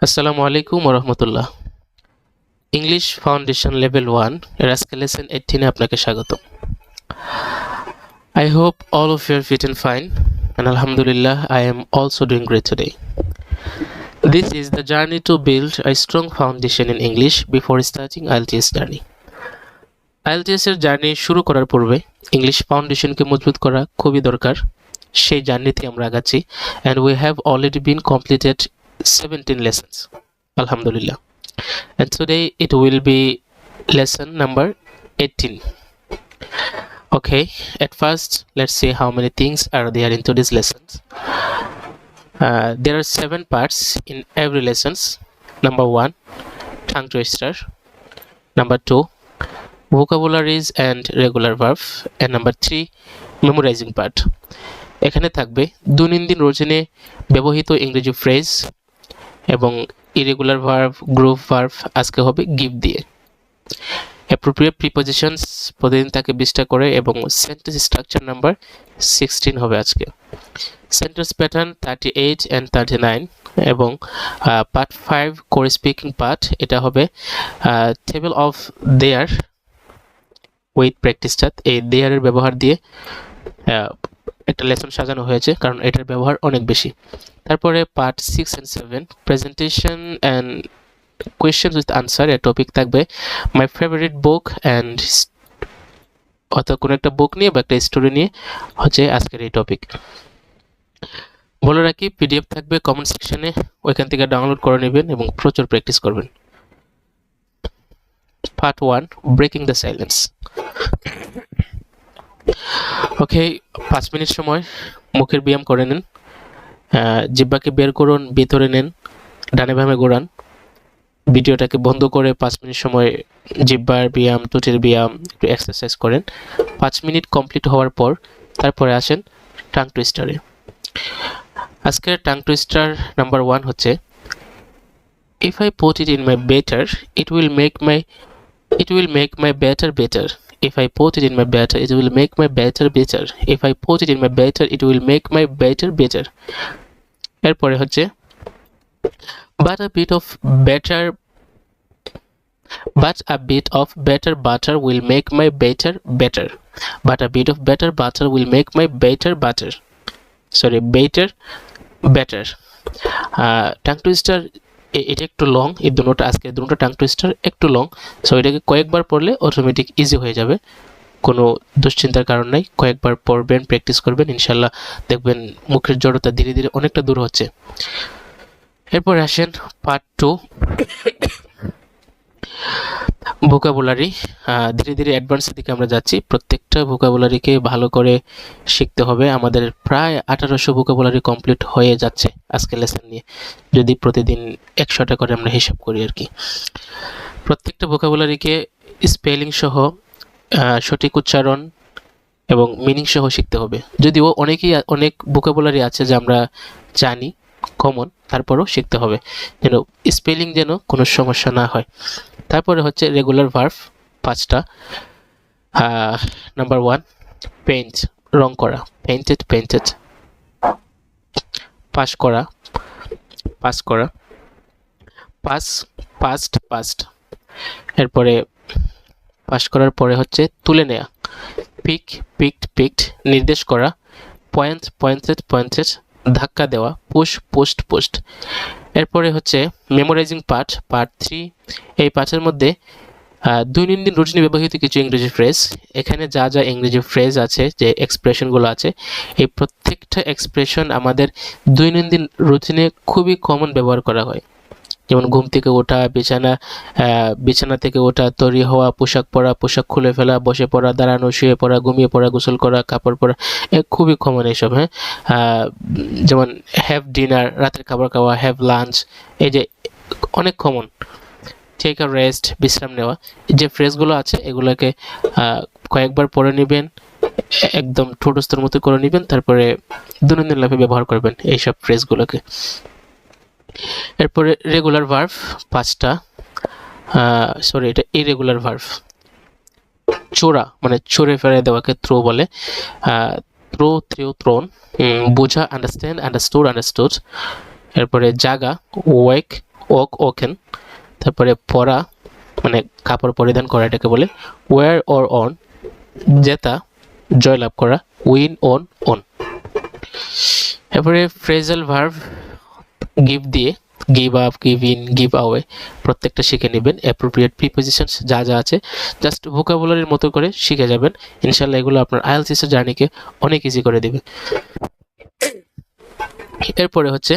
আসসালামু আলাইকুম ওরহমতুল্লাহ। ইংলিশ ফাউন্ডেশন লেভেল 1 এর আজকে লেসন 18 এ আপনাকে স্বাগত। I hope all of you are fit and fine, and Alhamdulillah I am also doing great today. This is the journey to build a strong foundation in English before starting IELTS journey. IELTS এর journey শুরু করার পূর্বে English ফাউন্ডেশনকে মজবুত করা খুবই দরকার। সেই জার্নিতে আমরা আগাচ্ছি, and we have already been completed 17 lessons. Alhamdulillah. And today it will be lesson number 18. Okay, at first let's see how many things are there in today's lessons. There are 7 parts in every lessons. Number 1, tongue twister. Number 2, vocabularies and regular verb. And number 3, memorizing part. এখানে থাকবে দৈনন্দিন রচনে ব্যবহৃত ইংরেজি phrase এবং irregular verb, group verb আজকে হবে give দিয়ে। Appropriate prepositions প্রতিদিন তাকে 20টা করে এবং সেন্টেন্স স্ট্রাকচার নাম্বার 16 হবে আজকে। সেন্টেন্স প্যাটার্ন 38 and 39 এবং পার্ট 5 কোর স্পিকিং পার্ট, এটা হবে table of there with practice chart. এই দেয়ারের ব্যবহার দিয়ে একটা লেসন সাজানো হয়েছে কারণ এটার ব্যবহার অনেক বেশি। তারপরে part 6 and 7 presentation and question with answer, এর টপিক থাকবে মাই ফেভারিট বুক অ্যান্ড, অর্থাৎ কোনো একটা বুক নিয়ে বা একটা স্টোরি নিয়ে হচ্ছে আজকের এই টপিক। বলে রাখি পিডিএফ থাকবে কমেন্ট সেকশনে, ওইখান থেকে ডাউনলোড করে নেবেন এবং প্রচুর প্র্যাকটিস করবেন। Part 1 breaking the silence. Okay, 5 minute সময় মুখের ব্যায়াম করে নেন, জিহ্বাকে বের করুন, ভিতরে নেন, ডানে বামে ঘোরান। ভিডিওটাকে বন্ধ করে 5 মিনিট সময় জিহ্বার ব্যায়াম, ঠোঁটের ব্যায়াম একটু এক্সারসাইজ করেন। 5 মিনিট কমপ্লিট হওয়ার পর তারপরে আসেন টাং টুইস্টারে। আজকের টাং টুইস্টার নাম্বার 1 হচ্ছে if I put it in my better it will make my better better. If I put it in my better, it will make my better better. If I put it in my better, it will make my better better. এরপরে হচ্ছে but a bit of better butter will make my better better. But a bit of better butter will make my better butter. Sorry, better better. Tongue twister এটা একটু long, এই দুটোটা আজকে দুটো tongue twister একটু long, so এটাকে কয়েকবার পড়লে automatic easy হয়ে যাবে, কোনো দুশ্চিন্তার কারণ নাই। কয়েকবার পড়বেন, প্র্যাকটিস করবেন, ইনশাল্লাহ দেখবেন মুখের জড়তা ধীরে ধীরে অনেকটা দূর হচ্ছে। এরপর আসেন পার্ট 2 ভোকাবুলারি। ধীরে ধীরে অ্যাডভান্সের দিকে আমরা যাচ্ছি, প্রত্যেকটা ভোকাবুলারিকে ভালো করে শিখতে হবে। আমাদের প্রায় 1800 ভোকাবুলারি কমপ্লিট হয়ে যাচ্ছে আজকে লেসন নিয়ে, যদি প্রতিদিন 100টা করে আমরা হিসাব করি আর কি। প্রত্যেকটা ভোকাবুলারিকে স্পেলিং সহ, সঠিক উচ্চারণ এবং মিনিং সহ শিখতে হবে। যদিও অনেক ভোকাবুলারি আছে যে আমরা জানি কমন, তারপরও শিখতে হবে যেন স্পেলিং যেন কোনো সমস্যা না হয়। তারপরে হচ্ছে রেগুলার ভার্ব 5টা। নাম্বার 1 পেইন্ট, রং করা, পেইন্টেড পেইন্টেড। পাস করা, পাস করা, পাস পাস্ট পাস্ট। এরপরে পাস করার পরে হচ্ছে তুলে নেওয়া, পিক পিকড পিকড, নির্দেশ করা, পয়েন্ট পয়েন্টেড পয়েন্টেড, ধাক্কা দেওয়া, পুশ পোস্ট পোস্ট। এরপরে হচ্ছে মেমোরাইজিং পার্ট 3। এই পার্টের মধ্যে দৈনন্দিন রুটিনে ব্যবহৃত কিছু ইংরেজি ফ্রেজ, এখানে যা যা ইংরেজি ফ্রেজ আছে, যে এক্সপ্রেশনগুলো আছে, এই প্রত্যেকটা এক্সপ্রেশন আমাদের দৈনন্দিন রুটিনে খুবই কমন ব্যবহার করা হয়। যেমন ঘুম থেকে ওঠা, বিছানা থেকে ওঠা, তৈরি হওয়া, পোশাক পরা, পোশাক খুলে ফেলা, বসে পড়া, দাঁড়ানো, শুয়ে পড়া, ঘুমিয়ে পড়া, গোসল করা, কাপড় পরা, খুবই কমন এইসব। যেমন হ্যাভ ডিনার, রাতের খাবার খাওয়া, হ্যাভ লাঞ্চ, এই যে অনেক কমন। টেক আ রেস্ট, বিশ্রাম নেওয়া। যে ফ্রেজগুলো আছে এগুলোকে কয়েকবার পড়ে নেবেন, একদম ঠোঁটস্থর মতো করে নেবেন, তারপরে দৈনন্দিন লাইফে ব্যবহার করবেন এইসব ফ্রেজগুলোকে। এরপরে রেগুলার ভার্ব 5টা, সরি এটা ইরেগুলার ভার্ব। চোরা মানে চড়ে ফেলে দেওয়াকে থ্রো বলে, থ্রো থ্রো থ্রোন, বোঝা আন্ডারস্ট্যান্ড আন্ডারস্টুড আন্ডারস্টুড। এরপরে জাগা ওয়েক ওকেন, তারপরে পরা মানে কাপড় পরিধান করা এটাকে বলে, ওয়ার অর অন জেতা জয়লাভ করা, উইন অন। এরপরে ফ্রেজাল ভার্ব গিভ দিয়ে give up, give in, give আওয়ে প্রত্যেকটা শিখে নেবেন। অ্যাপ্রোপ্রিয়েট প্রিপোজিশনস যা যা আছে জাস্ট ভোকাবুলারির মতো করে শিখে যাবেন। ইনশাল্লাহ এগুলো আপনার আইএলটিএস এর জার্নিকে অনেক ইজি করে দেবে। এরপরে হচ্ছে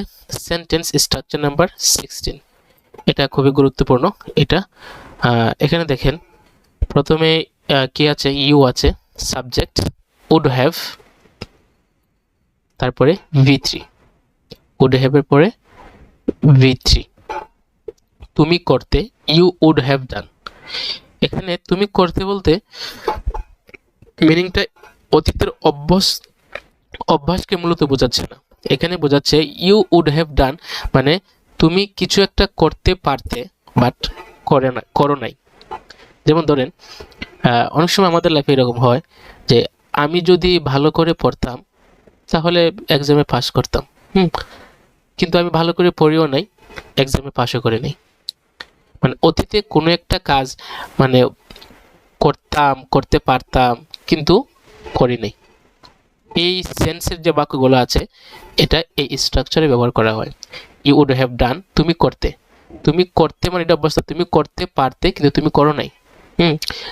সেন্টেন্স স্ট্রাকচার নাম্বার 16। এটা খুবই গুরুত্বপূর্ণ। এটা এখানে দেখেন প্রথমে কি আছে, ইউ আছে, সাবজেক্ট উড হ্যাভ, তারপরে V3, উড হ্যাভ এর পরে V3, তুমি করতে ইউ উড হ্যাভ ডান। এখানে তুমি করতে বলতে মিনিংটা অতীতের অভ্যাসকে মূলত বোঝাচ্ছে না, এখানে বোঝাচ্ছে ইউ উড হ্যাভ ডান মানে তুমি কিছু একটা করতে পারতে বাট করো নাই। যেমন ধরেন অনেক সময় আমাদের লাইফে এরকম হয় যে আমি যদি ভালো করে পড়তাম তাহলে এক্সামে পাস করতাম, কিন্তু আমি ভালো করে পড়িও নাই, এক্সামে পাসও করে নেই। মানে অতীতে কোনো একটা কাজ মানে করতে পারতাম কিন্তু করি নাই। এই সেন্সের যে বাক্যগুলো আছে এটা এই স্ট্রাকচারে ব্যবহার করা হয়। ইউ উড হ্যাভ ডান তুমি করতে মানে এটা অবস্থা তুমি করতে পারতে কিন্তু তুমি করো নাই।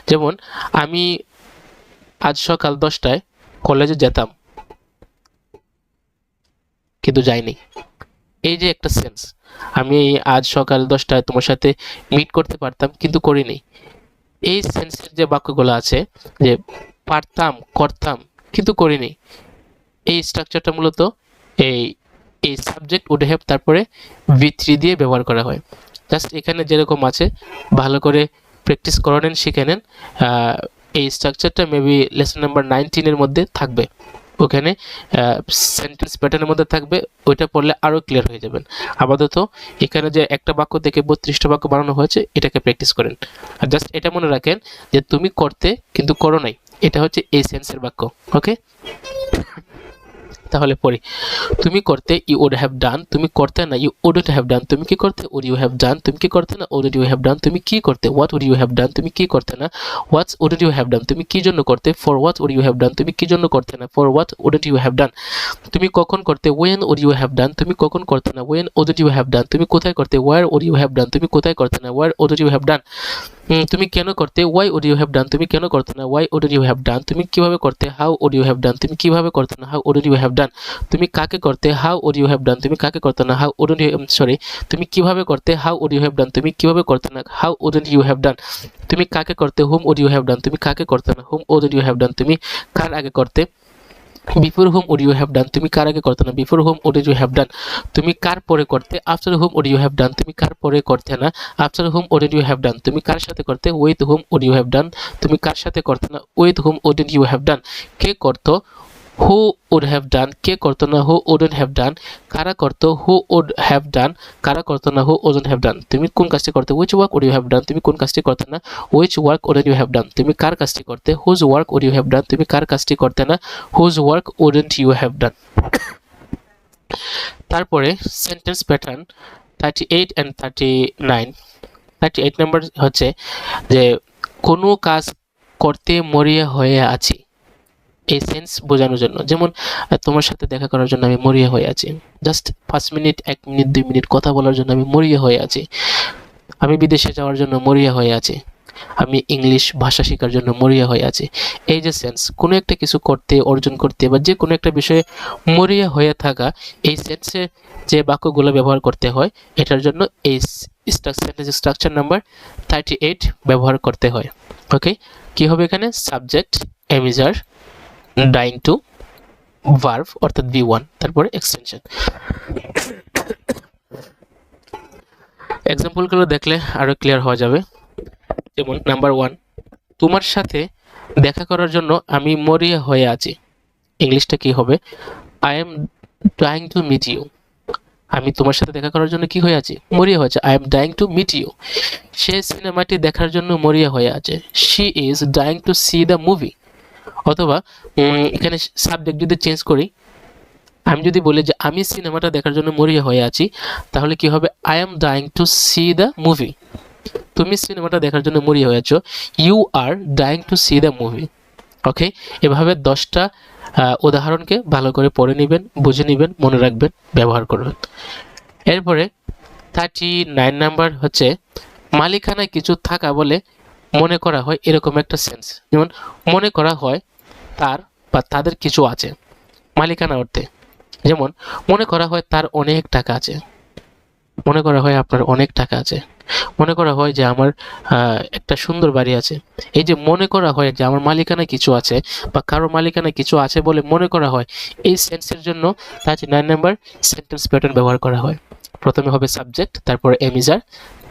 যেমন আমি আজ সকাল 10টায় কলেজে যেতাম কিন্তু যাইনি, এই যে একটা সেন্স। আমি আজ সকাল 10টায় তোমার সাথে মিট করতে পারতাম কিন্তু করিনি। এই সেন্সের যে বাক্যগুলো আছে যে পারতাম করতাম কিন্তু করিনি, এই স্ট্রাকচারটা মূলত এই সাবজেক্ট উড হ্যাভ তারপরে V3 দিয়ে ব্যবহার করা হয়। জাস্ট এখানে যেরকম আছে ভালো করে প্র্যাকটিস করে নেন, শিখে নেন। এই স্ট্রাকচারটা মেবি লেসন নাম্বার 19 এর মধ্যে থাকবে, ওখানে সেন্টেন্স প্যাটার্নের মধ্যে থাকবে, ওইটা পড়লে আরও ক্লিয়ার হয়ে যাবেন। আপাতত এখানে যে একটা বাক্য থেকে 32টা বাক্য বানানো হয়েছে এটাকে প্র্যাকটিস করেন। আর জাস্ট এটা মনে রাখেন যে তুমি করতে কিন্তু করো নাই, এটা হচ্ছে এই সেন্সের বাক্য। ওকে, তাহলে পড়ি। তুমি করতে ইউ উড হ্যাভ ডান, তুমি করতে না ইউ উডন্ট হ্যাভ ডান, তুমি কি করতে উড ইউ হ্যাভ ডান, তুমি কি করতে না উড ইউ হ্যাভ ডান, তুমি কি করতে what would you have done, তুমি কি করতে না what's wouldn't you have done, তুমি কি জন্য করতে for what would you have done, তুমি কি জন্য করতে না for what wouldn't you have done, তুমি কখন করতে when would you have done, তুমি কখন করতে না when wouldn't you have done, তুমি কোথায় করতে where would you have done, তুমি কোথায় করতে না where wouldn't you have done, তুমি কেন করতে why would you have done, তুমি কেন করতে না why would you have done, তুমি কিভাবে করতে how would you have done, তুমি কিভাবে করতে না how would you have done, তুমি কাকে করতে how would you have done, তুমি কাকে করতে না হাউ উডন্ট ইউ তুমি কিভাবে করতে how would you have done, তুমি কিভাবে করতে না how wouldn't you have done, তুমি কাকে করতে whom would you have done, তুমি কাকে করতে না whom wouldn't you have done, তুমি কার আগে করতে before whom would you have done, তুমি কার আগে করতে না before whom would you have done, তুমি কার পরে করতে after whom would you have done, তুমি কার পরে করতে না after whom would you have done, তুমি কার সাথে করতে with whom would you have done, তুমি কার সাথে করতে না with whom wouldn't you have done, কে করতো হু উড হ্যাভ ডান, কে করতো না হু উডন্ট হ্যাভ ডান, কারা করতো হু উড হ্যাভ ডান, কারা করতো না হু উডন্ট হ্যাভ ডান, তুমি কোন কাজটি করতে which work would you have done, তুমি কোন কাজটি করতে না which work wouldn't you have done, তুমি কার কাজটি করতে whose work would you have done, তুমি কার কাজটি করতে না whose work wouldn't you have done. তারপরে সেন্টেন্স প্যাটার্ন 38 and 39। 38 নাম্বার হচ্ছে যে কোনো কাজ করতে মরিয়া হয়ে আছি, এই সেন্স বোঝানোর জন্য। যেমন তোমার সাথে দেখা করার জন্য আমি মরিয়া হয়ে আছি, জাস্ট 5 মিনিট 1 মিনিট 2 মিনিট কথা বলার জন্য আমি মরিয়া হয়ে আছি, আমি বিদেশে যাওয়ার জন্য মরিয়া হয়ে আছি, আমি ইংলিশ ভাষা শেখার জন্য মরিয়া হয়ে আছি। এই যে সেন্স কোনো একটা কিছু করতে অর্জন করতে বা যে কোনো একটা বিষয়ে মরিয়া হয়ে থাকা, এই সেন্সে যে বাক্যগুলো ব্যবহার করতে হয় এটার জন্য এই সেন্টেন্স স্ট্রাকচার নাম্বার 38 ব্যবহার করতে হয়। ওকে, কি হবে এখানে সাবজেক্ট এমিজার ডাইং টু ভার্ব অর্থাৎ V1 তারপরে এক্সটেনশন। এক্সাম্পলগুলো দেখলে আরো ক্লিয়ার হওয়া যাবে। যেমন নাম্বার 1, তোমার সাথে দেখা করার জন্য আমি মরিয়া হয়ে আছি, ইংলিশটা কি হবে I am dying to meet you, আমি তোমার সাথে দেখা করার জন্য কি হয়ে আছি মরিয়া হয়েছে, I am dying to meet you. সে সিনেমাটি দেখার জন্য মরিয়া হয়ে আছে, she is dying to see the movie. অথবা এখানে সাবজেক্ট যদি চেঞ্জ করি আমি যদি বলি যে আমি সিনেমাটা দেখার জন্য মরিয়া হয়ে আছি, তাহলে কি হবে? I am dying to see the movie. তুমি সিনেমাটা দেখার জন্য মরিয়া হয়ে আছো, you are dying to see the movie. Okay, এভাবে 10টা উদাহরণকে ভালো করে পড়ে নেবেন, বুঝে নেবেন, মনে রাখবেন, ব্যবহার করবেন। এরপরে 39 নাম্বার হচ্ছে মালিকানায় কিছু থাকা বলে মনে করা হয় এরকম একটা সেন্স। যেমন মনে করা হয় তার বা তাদের কিছু আছে, মালিকানা অর্থে। যেমন মনে করা হয় তার অনেক টাকা আছে, মনে করা হয় আপনার অনেক টাকা আছে, মনে করা হয় যে আমার একটা সুন্দর বাড়ি আছে। এই যে মনে করা হয় যে আমার মালিকানায় কিছু আছে বা কারো মালিকানায় কিছু আছে বলে মনে করা হয়, এই সেন্সের জন্য 39 নাম্বার সেন্টেন্স প্যাটার্ন ব্যবহার করা হয়। প্রথমে হবে সাবজেক্ট, তারপরে am is are,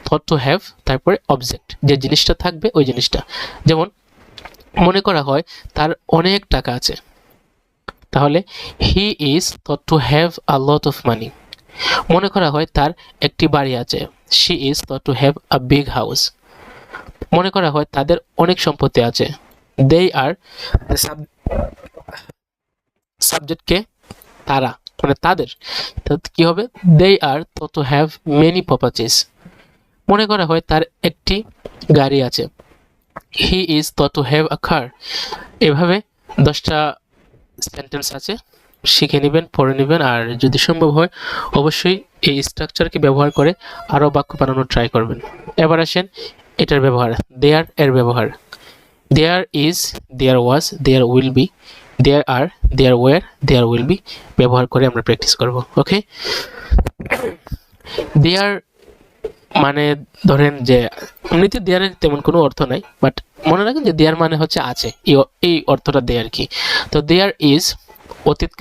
thought to have, তারপরে অবজেক্ট, যে জিনিসটা থাকবে ওই জিনিসটা। যেমন মনে করা হয় তার অনেক টাকা আছে, তাহলে হি is thought to have a lot of money. মনে করা হয় তার একটি বাড়ি আছে, she is thought to have a big house. মনে করা হয় তাদের অনেক সম্পত্তি আছে, দে আর সাবজেক্টকে তারা, মানে তাদের, কি হবে? They are thought to have many properties. মনে করা হয় তার একটি গাড়ি আছে, he is thought to have a car. এভাবে 10টা সেন্টেন্স আছে, শিখে নেবেন, পড়ে নেবেন, আর যদি সম্ভব হয় অবশ্যই এই স্ট্রাকচারকে ব্যবহার করে আরও বাক্য বানানোর ট্রাই করবেন। এবার আসেন এটার ব্যবহার, দেয়ার এর ব্যবহার। There is, there was, there will be, there are, there were, there will be ব্যবহার করে আমরা প্র্যাকটিস করব। ওকে, দেয়ার মানে ধরেন যে এমনিতে দেয়ারের তেমন কোনো অর্থ নাই, বাট মনে রাখেন যে দেয়ার মানে হচ্ছে আছে, এই অর্থটা দেয় আর কি। তো দেয়ার ইজ অতীত,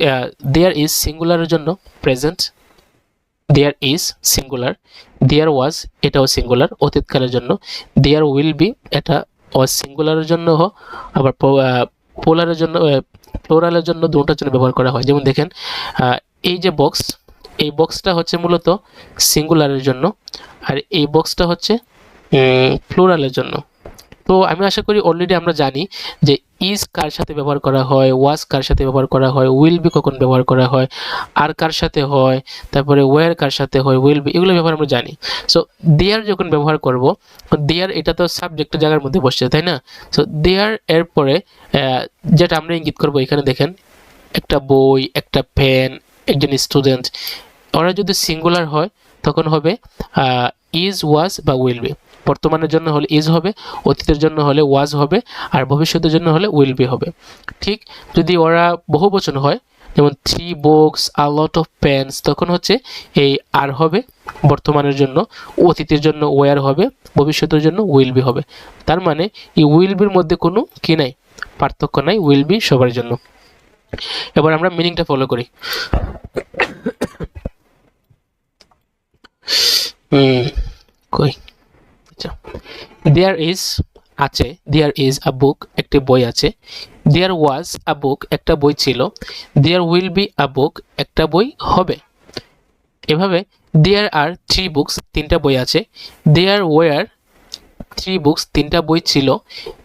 দেয়ার ইজ সিঙ্গুলারের জন্য প্রেজেন্ট, দেয়ার ইজ সিঙ্গুলার, দেয়ার ওয়াজ এটাও সিঙ্গুলার অতীতকালের জন্য, দেয়ার উইল বি এটা সিঙ্গুলারের জন্য, আবার পোলারের জন্য, প্লোরালের জন্য, দুটোর জন্য ব্যবহার করা হয়। যেমন দেখেন এই যে বক্স, এই বক্সটা হচ্ছে মূলত সিঙ্গুলারের জন্য, আর এই বক্সটা হচ্ছে প্লুরালের জন্য। তো আমি আশা করি অলরেডি আমরা জানি যে ইজ কার সাথে ব্যবহার করা হয়, ওয়াজ কার সাথে ব্যবহার করা হয়, উইল বি কখন ব্যবহার করা হয়, আর কার সাথে হয়, তারপরে ওয়ার কার সাথে হয়, উইল বি, এগুলো ব্যবহার আমরা জানি। সো দেয়ার যখন ব্যবহার করব, দেয়ার এটা তো সাবজেক্টের জায়গার মধ্যে বসছে, তাই না? সো দেয়ার এর পরে যেটা আমরা ইঙ্গিত করব, এখানে দেখেন একটা বই, একটা পেন, একজন স্টুডেন্ট, ওরা যদি সিঙ্গুলার হয় তখন হবে ইজ, ওয়াজ বা উইল বি। বর্তমানের জন্য হলে ইজ হবে, অতীতের জন্য হলে ওয়াজ হবে, আর ভবিষ্যতের জন্য হলে উইল বি হবে। ঠিক যদি ওরা বহুবচন হয়, যেমন 3 books, a lot of pens, তখন হচ্ছে এই আর হবে বর্তমানের জন্য, অতীতের জন্য ওয়ার হবে, ভবিষ্যতের জন্য উইল বি হবে। তার মানে এই উইল বির মধ্যে কোনো কি নাই, পার্থক্য নাই, উইল বি সবার জন্য। এবার আমরা মিনিংটা ফলো করি। কই, আচ্ছা, দেয়ার ইজ আছে, দেয়ার ইজ আ বুক একটি বই আছে, দেয়ার ওয়াজ আ বুক একটা বই ছিল, দেয়ার উইল বি আ বুক একটা বই হবে। এভাবে দেয়ার আর 3 বুকস তিনটা বই আছে, দেয়ার ওয়ার 3 বুকস তিনটা বই ছিল,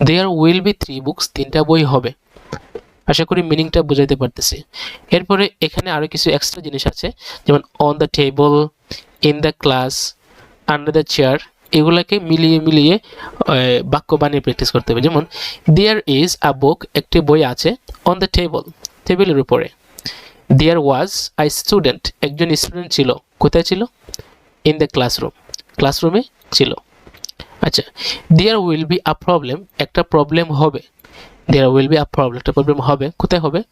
দেয়ার উইল বি 3 বুকস তিনটা বই হবে। আশা করি মিনিংটা বুঝাইতে পারতেছি। এরপরে এখানে আরো কিছু এক্সট্রা জিনিস আছে, যেমন on the table, in the class, under the chair, এগুলাকে মিলিয়ে মিলিয়ে বাক্য বানিয়ে প্র্যাকটিস করতে হবে। যেমন দেয়ার ইজ আ বুক একটি বই আছে, অন দ্য টেবল টেবিলের উপরে, দেয়ার ওয়াজ আই স্টুডেন্ট একজন স্টুডেন্ট ছিল, কোথায় ছিল? ইন দ্য ক্লাসরুম ক্লাসরুমে ছিল। আচ্ছা, there will be a problem একটা প্রবলেম হবে, there will be a problem একটা প্রবলেম হবে, কোথায় হবে?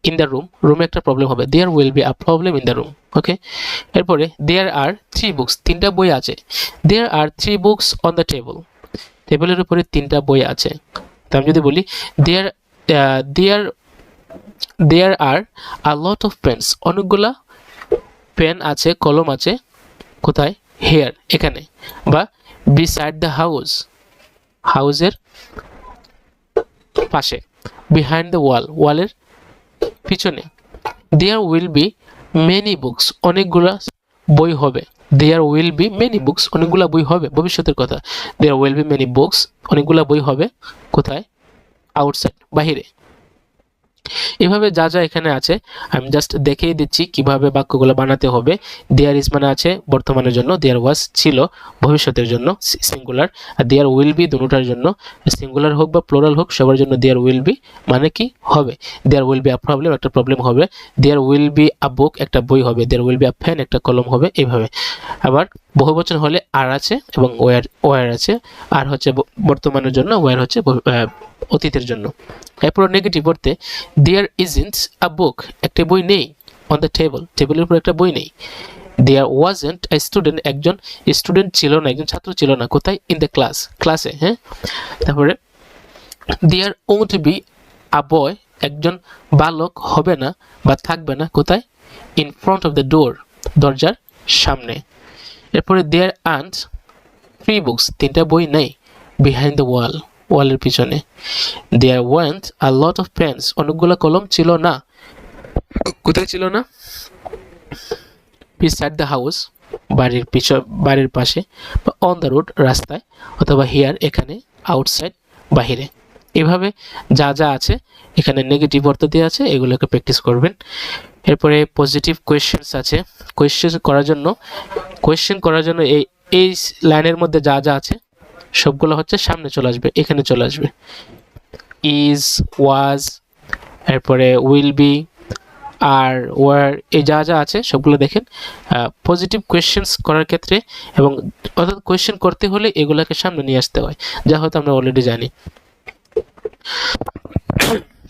ইন দ্য রুম রুমে একটা প্রবলেম হবে, there will be a problem in the room. Okay, এরপরে দেয়ার আর 3 বুকস তিনটা বই আছে, there are 3 books on the table টেবিলের উপরে তিনটা বই আছে। তো আমি যদি বলি there there there are a lot of pens অনেকগুলা পেন আছে, কলম আছে, কোথায়? হেয়ার এখানে, বা বিসাইড দ্য হাউস হাউসের পাশে, বিহাইন্ড দ্য ওয়াল ওয়ালের পিছনে। There will be many books অনেকগুলা বই হবে, there will be many books অনেকগুলা বই হবে, ভবিষ্যতের কথা। There will be many books অনেকগুলা বই হবে, কোথায়? আউটসাইড বাহিরে। এভাবে যা যা এখানে আছে আমি জাস্ট দেখিয়ে দিচ্ছি কিভাবে বাক্যগুলো বানাতে হবে। দেয়ার ইজ মানে আছে বর্তমানের জন্য, দেয়ার ওয়াজ ছিল ভবিষ্যতের জন্য সিঙ্গুলার, আর দেয়ার উইল বি দুটোটার জন্য, সিঙ্গুলার হোক বা প্লুরাল হোক সবার জন্য দেয়ার উইল বি মানে কি হবে, there will be a problem একটা প্রবলেম হবে, there will be a book একটা বই হবে, there will be a pen একটা কলম হবে, এইভাবে। আবার বহুবচন হলে আর আছে এবং ওয়ার আছে, আর হচ্ছে বর্তমানের জন্য, ওয়ার হচ্ছে অতীতের জন্য। এরপর নেগেটিভ অর্থে দেয়ার ইজন্ট আ বুক একটা বই নেই, অন দ্য টেবল টেবিলের উপর একটা বই নেই। দেয়ার ওয়াজন্ট আ স্টুডেন্ট একজন স্টুডেন্ট ছিল না, একজন ছাত্র ছিল না, কোথায়, ইন দ্য ক্লাস ক্লাসে, হ্যাঁ। তারপরে দেয়ার ওন্ট বি আ বয় একজন বালক হবে না বা থাকবে না, কোথায়, ইন ফ্রন্ট অফ দ্য ডোর দরজার সামনে। এরপরে দেয়ার আন্ট থ্রি বুকস তিনটা বই নেই, বিহাইন্ড দ্য ওয়াল ওয়ালের পিছনে। There want a lot of pens অনেকগুলো কলম ছিল না, কোথায় ছিল না, বিসাইড দ্য হাউস বাড়ির পাশে, বা অন দ্য রোড রাস্তায়, অথবা হিয়ার এখানে, আউটসাইড বাহিরে। এভাবে যা যা আছে এখানে নেগেটিভ অর্থ দিয়ে আছে, এগুলোকে প্র্যাকটিস করবেন। এরপরে পজিটিভ কোয়েশ্চেন্স আছে। কোয়েশ্চেন করার জন্য এই লাইনের মধ্যে যা যা আছে সবগুলো হচ্ছে সামনে চলে আসবে, এখানে চলে আসবে। ইজ, ওয়াজ, এরপরে উইল বি, আর ওয়ার, এই যা যা আছে সবগুলো দেখেন পজিটিভ কোয়েশ্চেন্স করার ক্ষেত্রে, এবং অর্থাৎ কোয়েশ্চেন করতে হলে এগুলোকে সামনে নিয়ে আসতে হয়, যা হয়তো আমরা অলরেডি জানি।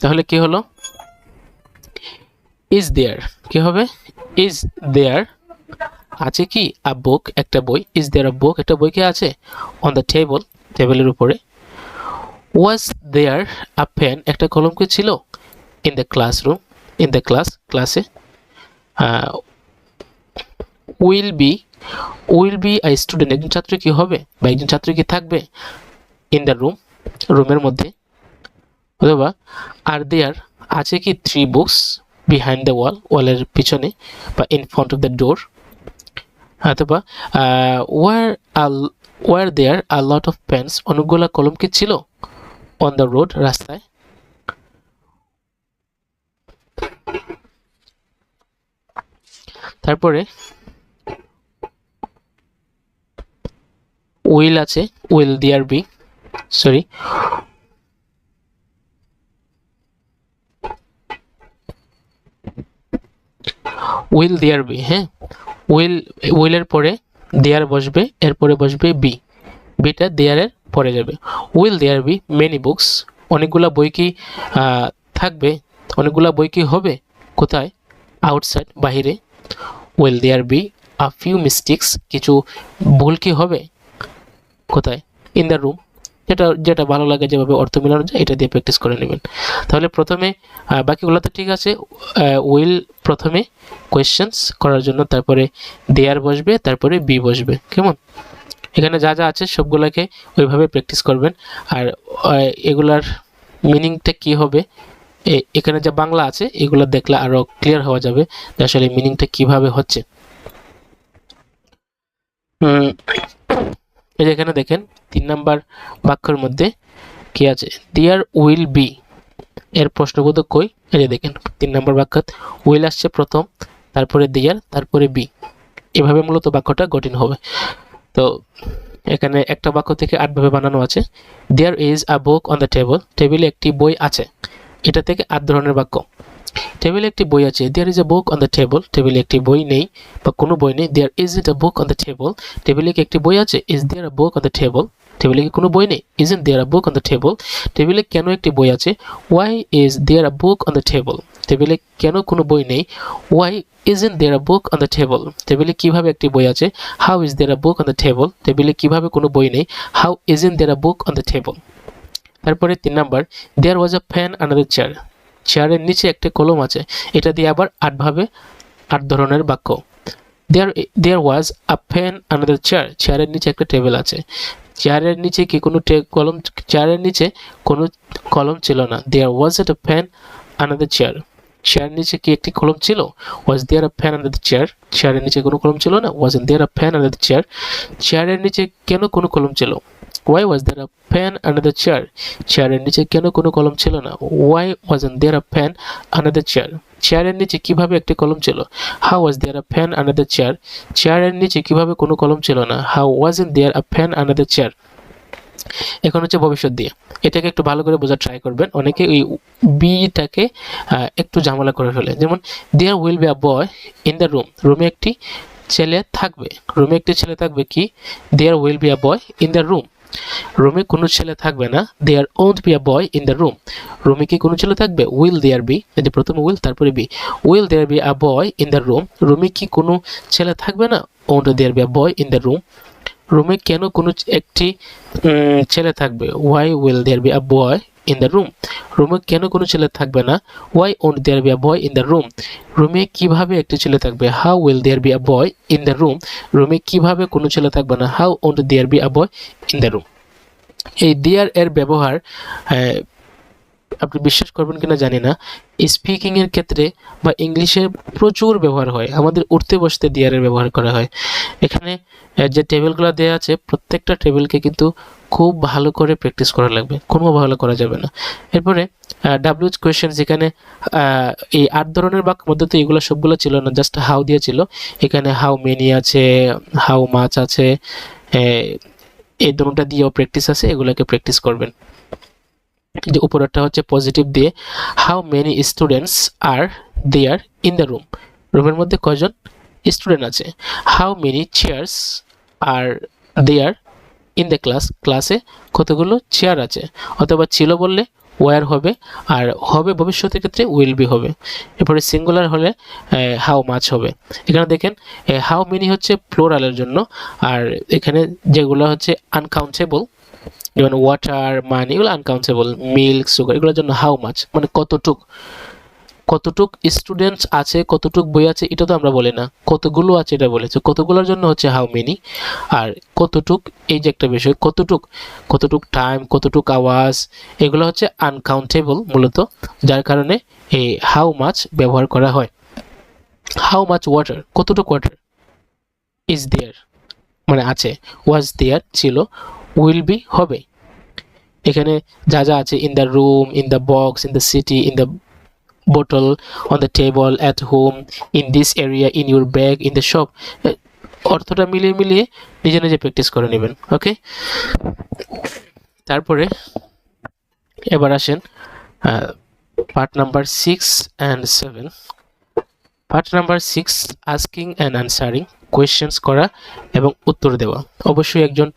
তাহলে কি হলো, ইজ দেয়ার কি হবে, ইজ দেয়ার আছে কি, আ বুক একটা বই, ইজ দেয়ার আ বুক একটা বই কি আছে, অন দ্য টেবল টেবিলের উপরে। ওয়াজ দেয়ার আ পেন একটা কলম কি ছিল, in the classroom in the ক্লাসে। উইল বি আ স্টুডেন্ট একজন ছাত্র কি হবে বা একজন ছাত্র কি থাকবে, ইন দ্য রুমের মধ্যে। অথবা আর দেয়ার আছে কি থ্রি বুকস, বিহাইন্ড দ্য ওয়ালের পিছনে, বা in front of the door. অথবা were there a lot of pens অনেকগুলা কলম কি ছিল, অন দ্য রোড রাস্তায়। তারপরে উইল আছে, will there be, sorry will there be, হ্যাঁ। উইলের পরে দেয়ার বসবে, এরপরে বসবে বি, বিটা দেয়ারের পরে যাবে। Will there be many books অনেকগুলা বই কি থাকবে, অনেকগুলা বই কি হবে, কোথায়, আউটসাইড বাহিরে। Will there be a few mistakes কিছু ভুল কি হবে, কোথায়, ইন দ্য রুম। যেটা ভালো লাগে যেভাবে অর্থ মেলানো যায় এটা দিয়ে প্র্যাকটিস করে নেবেন। তাহলে প্রথমে বাকিগুলো তো ঠিক আছে, উইল প্রথমে কোয়েশ্চেন্স করার জন্য, তারপরে দেয়ার বসবে, তারপরে বি বসবে, কেমন। এখানে যা যা আছে সবগুলোকে ওইভাবে প্র্যাকটিস করবেন। আর এগুলার মিনিংটা কি হবে, এখানে যে বাংলা আছে এগুলো দেখলে আরো ক্লিয়ার হওয়া যাবে যে আসলে মিনিংটা কিভাবে হচ্ছে। এই যে এখানে দেখেন 3 নাম্বার বাক্যের মধ্যে কি আছে, দেয়ার উইল বি এর প্রশ্নবোধক কই, এই যে দেখেন 3 নাম্বার বাক্যত উইল আসছে প্রথম, তারপরে দেয়ার, তারপরে বি, এভাবে মূলত বাক্যটা গঠন হবে। তো এখানে একটা বাক্য থেকে 8 ভাবে বানানো আছে। There is a book on the table টেবিলে একটি বই আছে, এটা থেকে 8 ধরনের বাক্য। টেবিলে একটি বই আছে, there is a book on the table টেবিলে একটি বই নেই বা কোনো বই নেই। There isn't a book on the table টেবিলে কি একটি বই আছে, is there a book on the table টেবিলে কি কোনো বই নেই, isn't there a book on the table টেবিলে কেন একটি বই আছে, why is there a book on the table টেবিলে কেন কোনো বই নেই, why isn't there a book on the table টেবিলে কিভাবে একটি বই আছে, how is there a book on the table টেবিলে কিভাবে কোনো বই নেই, how isn't there a book on the table. তারপরে 3 number there was a pen under chair চেয়ারের নিচে একটা কলম আছে, এটা দিয়ে আবার 8 ধরনের বাক্য। দেয়ার was a pen under chair চেয়ারের নিচে একটা টেবিল আছে, চেয়ারের নিচে কি কোনো কলম, চেয়ারের নিচে কোনো কলম ছিল না। দেয়ার ওয়াজ এট আ পেন আন্ডার চেয়ার চেয়ারের নিচে কি একটি কলম ছিল, ওয়াজ দেয়ার আ পেন আন্ডার চেয়ার চেয়ারের নিচে কোনো কলম ছিল না, ওয়াজ দেয়ার আ পেন আন্ডার চেয়ার চেয়ারের নিচে কেন কোনো কলম ছিল, why was there a pen under the chair? চেয়ারের নিচে কেন কোনো কলম ছিল না? Why wasn't there a pen under the chair? চেয়ারের নিচে কিভাবে একটি কলম ছিল? How was there a pen under the chair? চেয়ারের নিচে কিভাবে কোনো কলম ছিল না? How wasn't there a pen under the chair? এখন হচ্ছে ভবিষ্যৎ দিয়ে, এটাকে একটু ভালো করে বোঝার ট্রাই করবেন। অনেকে ওই বিটাকে একটু ঝামেলা করে ফেলে। যেমন there will be a boy in the room, রুমে একটি ছেলে থাকবে। রুমে একটি ছেলে থাকবে কি? There will be a boy in the room. রুমে কোনো ছেলে থাকবে না। There won't be a boy in the room. রুমে কি কোনো ছেলে থাকবে? উইল দেয়ার বি, এই যে প্রথমে উইল তারপরে be, will there be a boy in the room. রুমে কি কোনো ছেলে থাকবে না? Won't there be a boy in the room. রুমে কেন কোনো একটি ছেলে থাকবে? Why will there be a boy in the room. রুমে কেন কোনো ছেলে থাকবে না? Why won't there be a boy in the room. রুমে কিভাবে একটি ছেলে থাকবে? How will there be a boy in the room. রুমে কিভাবে কোনো ছেলে থাকবে না? How won't there be a boy in the room. এই দেয়ার এর ব্যবহার আপনি বিশ্বাস করবেন কিনা জানি না, স্পিকিং এর ক্ষেত্রে বা ইংলিশে প্রচুর ব্যবহার হয়। আমাদের উঠতে বসতে দেয়ারের ব্যবহার করা হয়। এখানে যে টেবিলগুলো দেওয়া আছে প্রত্যেকটা টেবিলকে কিন্তু খুব ভালো করে প্র্যাকটিস করা লাগবে, কোনো ভালো করা যাবে না। এরপরে ডাব্লিউএইচ কোয়েশ্চেন, যেখানে এই 8 ধরনের বাক্য মধ্যে তো এগুলো সবগুলো ছিল না, জাস্ট হাউ দিয়ে ছিল। এখানে হাউ মেনি আছে, হাউ মাচ আছে, এই দুটোটা দিয়েও প্র্যাকটিস আছে, এগুলোকে প্র্যাকটিস করবেন। যে উপরেরটা হচ্ছে পজিটিভ দিয়ে, how many students are there in the room. রুমের মধ্যে কয়জন স্টুডেন্ট আছে? How many chairs are there in the class. ক্লাসে কতগুলো চেয়ার আছে? অথবা ছিল বললে ওয়ার হবে, আর হবে ভবিষ্যতের ক্ষেত্রে উইল বি হবে। এরপরে সিঙ্গুলার হলে হাউ মাচ হবে। এখানে দেখেন হাউ মেনি হচ্ছে প্লোরালের জন্য, আর এখানে যেগুলো হচ্ছে আনকাউন্টেবল, যেমন ওয়াটার, মানি, এগুলো আনকাউন্টেবল, মিল্ক, সুগার, এগুলোর জন্য হাউ মাচ, মানে কতটুক। কতটুক স্টুডেন্টস আছে, কতটুক বই আছে, এটা তো আমরা বলি না, কতগুলো আছে এটা বলেছে। কতগুলোর জন্য হচ্ছে হাউ মেনি। আর কতটুক, এই যে একটা বিষয়, কতটুক, কতটুক টাইম, কতটুক আওয়াজ, এগুলো হচ্ছে আনকাউন্টেবল মূলত, যার কারণে এই হাউ মাচ ব্যবহার করা হয়। হাউ মাচ ওয়াটার, কতটুক ওয়াটার ইজ দেয়ার, মানে আছে। ওয়াজ দেয়ার ছিল, উইল বি হবে। এখানে যা যা আছে, in the room, in the box, in the city, in the bottle, on the table, at home, in this area, in your bag, in the shop, অর্থটা মিলিয়ে মিলিয়ে নিজে নিজে প্র্যাকটিস করে নেবেন। ওকে, তারপরে এবার আসেন part number 6 and 7। Part number 6, asking and answering, questions করা এবং উত্তর দেওয়া। অবশ্যই একজন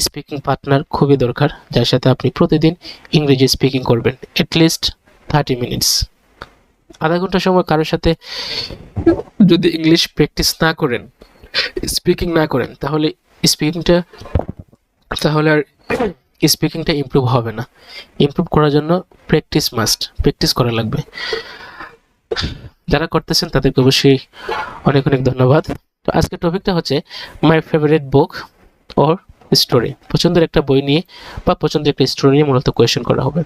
স্পিকিং পার্টনার খুবই দরকার, যার সাথে আপনি প্রতিদিন ইংরেজি স্পিকিং করবেন, অ্যাটলিস্ট 30 মিনিটস। আধা ঘন্টা সময় কারোর সাথে যদি ইংলিশ প্র্যাকটিস না করেন, স্পিকিং না করেন, তাহলে আর স্পিকিংটা ইমপ্রুভ হবে না। ইমপ্রুভ করার জন্য প্র্যাকটিস মাস্ট, প্র্যাকটিস করা লাগবে। যারা করতেছেন তাদেরকে অবশ্যই অনেক অনেক ধন্যবাদ। তো আজকের টপিকটা হচ্ছে my favourite book or story. পছন্দের একটা বই নিয়ে বা পছন্দের একটা স্টোরি নিয়ে মূলত কোয়েশ্চেন করা হবে।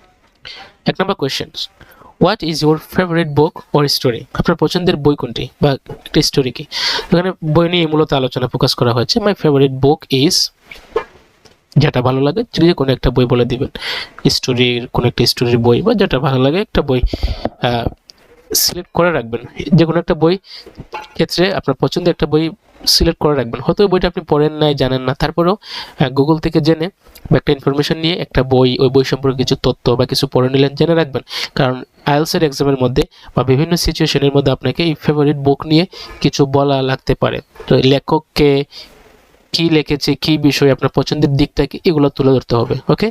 1 number question, what is your favourite book or story? আপনার পছন্দের বই কোনটি বা একটা স্টোরি কি? এখানে বই নিয়ে মূলত আলোচনা ফোকাস করা হয়েছে। মাই ফেভারিট বুক ইজ, যেটা ভালো লাগে যদি কোনো একটা বই বলে দিবেন, স্টোরির কোনো একটা স্টোরির বই বা যেটা ভালো লাগে একটা বই সিলেক্ট করে রাখবেন। যে কোনো একটা বই ক্ষেত্রে আপনার পছন্দের একটা বই সিলেক্ট করে রাখবেন। হয়তো ওই বইটা আপনি পড়েন নাই, জানেন না, তারপরেও গুগল থেকে জেনে বা একটা ইনফরমেশন নিয়ে একটা বই, ওই বই সম্পর্কে কিছু তথ্য বা কিছু পড়ে নিলেন, জেনে রাখবেন। কারণ আইএলটিএস এক্সামের মধ্যে বা বিভিন্ন সিচুয়েশনের মধ্যে আপনাকে এই ফেভারিট বুক নিয়ে কিছু বলা লাগতে পারে। তো লেখককে, কি লিখেছে, কি বিষয়, আপনার পছন্দের দিকটা কি, এগুলো তুলে ধরতে হবে। ওকে,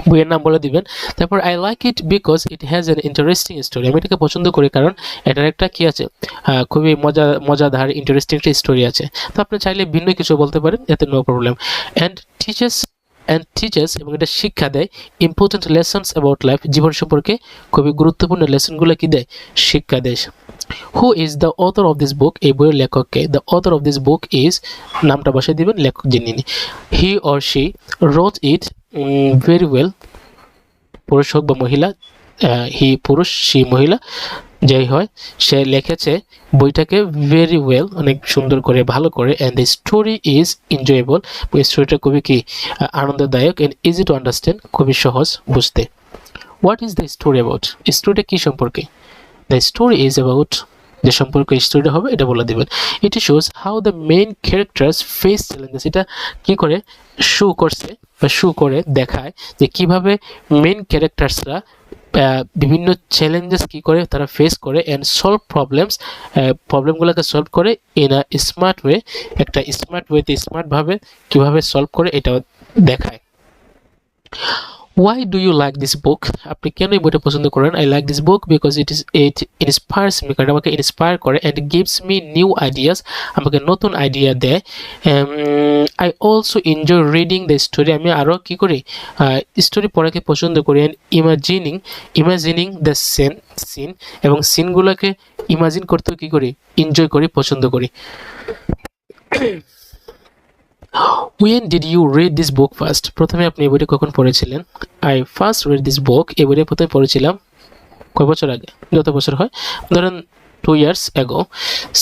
বইয়ের নাম বলে দিবেন। তারপর I like it because it has an interesting story. আমি এটাকে পছন্দ করি কারণ এটার একটা কি আছে, খুবই মজাদার ইন্টারেস্টিং একটা স্টোরি আছে। তো আপনি চাইলে ভিন্ন কিছু বলতে পারেন, এতে নো প্রবলেম। অ্যান্ড টিচার্স, এবং এটা শিক্ষা দেয় ইম্পর্টেন্ট লেসনস অ্যাবাউট লাইফ, জীবন সম্পর্কে খুবই গুরুত্বপূর্ণ লেসনগুলো কি দেয়, শিক্ষা দেয়। Who is the author of this book? এই বইয়ের লেখককে। The author of this book is, নামটা বসাই দিবেন, লেখক যিনি। He or she wrote it very well, পুরুষ হোক বা মহিলা, হি পুরুষ, শি মহিলা, যেই হয় সে লিখেছে বইটাকে ভেরি ওয়েল, অনেক সুন্দর করে ভালো করে, and the story is enjoyable, স্টোরিটা খুবই কি আনন্দদায়ক, অ্যান্ড ইজি টু আন্ডারস্ট্যান্ড, খুবই সহজ বুঝতে। What is the story about? স্টোরিটা কি সম্পর্কে? দ্য স্টোরি ইজ অ্যাবাউট, যে সম্পর্কে স্টোরিটা হবে এটা বলে দেবেন। It shows how the main characters face challenges, এটা কি করে শো করছে বা শো করে দেখায় যে কিভাবে মেইন ক্যারেক্টার্সরা বিভিন্ন চ্যালেঞ্জেস কি করে তারা ফেস করে, অ্যান্ড সলভ প্রবলেমগুলোকে সলভ করে ইন আ স্মার্ট ওয়ে, একটা স্মার্ট ওয়েতে স্মার্টভাবে কিভাবে সলভ করে এটা দেখায়। Why do you like this book? আপনি কেন এই বইটা পছন্দ করেন? I like this book because it inspires me, কারণ আমাকে ইন্সপায়ার করে, and gives me new ideas, আমাকে নতুন আইডিয়া দেয়। I also enjoy reading the story, আমি আরও কি করি স্টোরি পড়াকে পছন্দ করি, and imagining the scene, এবং সিনগুলোকে ইমাজিন করতেও কি করি এনজয় করি, পছন্দ করি। When did you read this book first? প্রথমে আপনি এই বইটা কখন পড়েছিলেন? I first read this book, এই বইটা প্রথমে পড়েছিলাম কয় বছর আগে, যত বছর হয় ধরেন 2 years ago.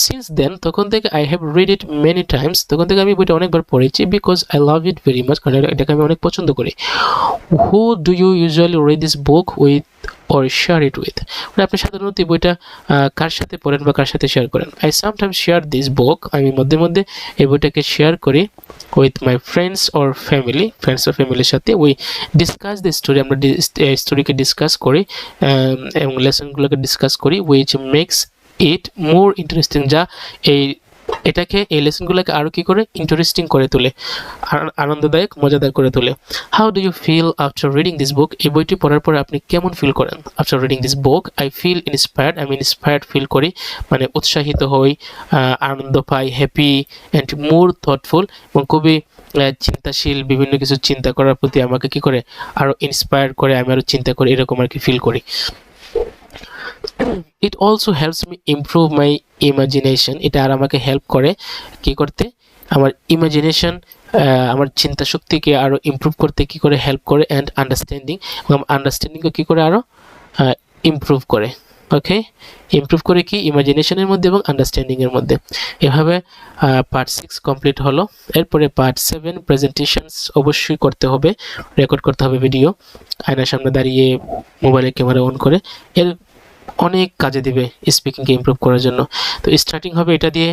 Since then, তখন থেকে I have read it many times, তখন থেকে আমি বইটা অনেকবার পড়েছি, because I love it very much, কারণ এটাকে আমি অনেক পছন্দ করি। Who do you usually read this book with or share it with? মানে আপনি সাধারণত এই বইটা কার সাথে পড়েন বা কার সাথে শেয়ার করেন? I sometimes share this book, আমি মধ্যে মধ্যে এই বইটাকে শেয়ার করি with my friends or family, ফ্যামিলির সাথে। we discuss the story, আমরা স্টোরিকে ডিসকাস করি এবং লেসনগুলোকে ডিসকাস করি, which makes it more interesting, যা এই লেসনগুলোকে আরও কি করে ইন্টারেস্টিং করে তোলে, আনন্দদায়ক মজাদার করে তোলে। How do you feel after reading this book? এই বইটি পড়ার পরে আপনি কেমন ফিল করেন? After reading this book I feel inspired, আমি ইন্সপায়ার্ড ফিল করি, মানে উৎসাহিত হই, আনন্দ পাই, হ্যাপি অ্যান্ড মোর থটফুল, এবং খুবই চিন্তাশীল, বিভিন্ন কিছু চিন্তা করার প্রতি আমাকে কি করে আরও ইন্সপায়ার করে, আমি আরও চিন্তা করি, এরকম আর কি ফিল করি। It also helps me improve my imagination, এটা আর আমাকে হেল্প করে কি করতে, আমার ইমাজিনেশন, আমার চিন্তা শক্তিকে আরও ইমপ্রুভ করতে কি করে হেল্প করে, অ্যান্ড আন্ডারস্ট্যান্ডিং, এবং আন্ডারস্ট্যান্ডিংকে কী করে আরও ইমপ্রুভ করে। ওকে, ইমপ্রুভ করে কি ইমাজিনেশনের মধ্যে এবং আন্ডারস্ট্যান্ডিংয়ের মধ্যে। এভাবে পার্ট 6 কমপ্লিট হলো। এরপরে পার্ট 7 প্রেজেন্টেশনস অবশ্যই করতে হবে, রেকর্ড করতে হবে ভিডিও, আয়নার সামনে দাঁড়িয়ে মোবাইলের ক্যামেরা অন করে। এর অনেক কাজে দিবে স্পিকিংকে ইমপ্রুভ করার জন্য। তো স্টার্টিং হবে এটা দিয়ে,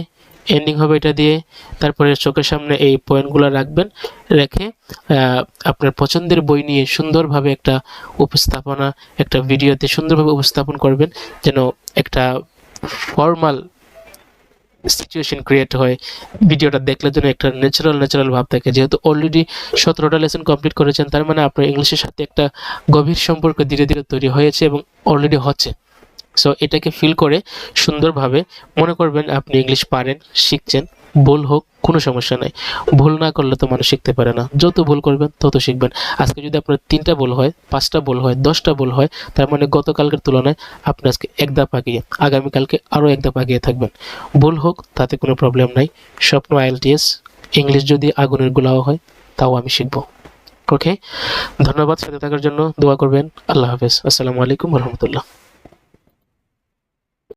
এন্ডিং হবে এটা দিয়ে, তারপরে চোখের সামনে এই পয়েন্টগুলো রাখবেন, রেখে আপনার পছন্দের বই নিয়ে সুন্দরভাবে একটা উপস্থাপনা, একটা ভিডিওতে সুন্দরভাবে উপস্থাপন করবেন, যেন একটা ফর্মাল সিচুয়েশন ক্রিয়েট হয়, ভিডিওটা দেখলে যেন একটা ন্যাচারাল ভাব থাকে। যেহেতু অলরেডি 17টা লেসন কমপ্লিট করেছেন, তার মানে আপনার ইংলিশের সাথে একটা গভীর সম্পর্ক ধীরে ধীরে তৈরি হয়েছে এবং অলরেডি হচ্ছে। সো এটাকে ফিল করে সুন্দরভাবে মনে করবেন আপনি ইংলিশ পারেন, শিখছেন, ভুল হোক কোনো সমস্যা নাই, ভুল না করলে তো মানুষ শিখতে পারে না, যত ভুল করবেন তত শিখবেন। আজকে যদি আপনার 3টা ভুল হয়, 5টা ভুল হয়, 10টা ভুল হয়, তার মানে গতকালকের তুলনায় আপনি আজকে এক ধাপ আগিয়ে, আগামীকালকে আরও এক ধাপ আগিয়ে থাকবেন। ভুল হোক তাতে কোনো প্রবলেম নাই, স্বপ্ন IELTS, ইংলিশ যদি আগুনের গোলাও হয় তাও আমি শিখব। ওকে, ধন্যবাদ সাথে থাকার জন্য, দোয়া করবেন। আল্লাহ হাফেজ, আসসালামু আলাইকুম রহমতুল্লাহ।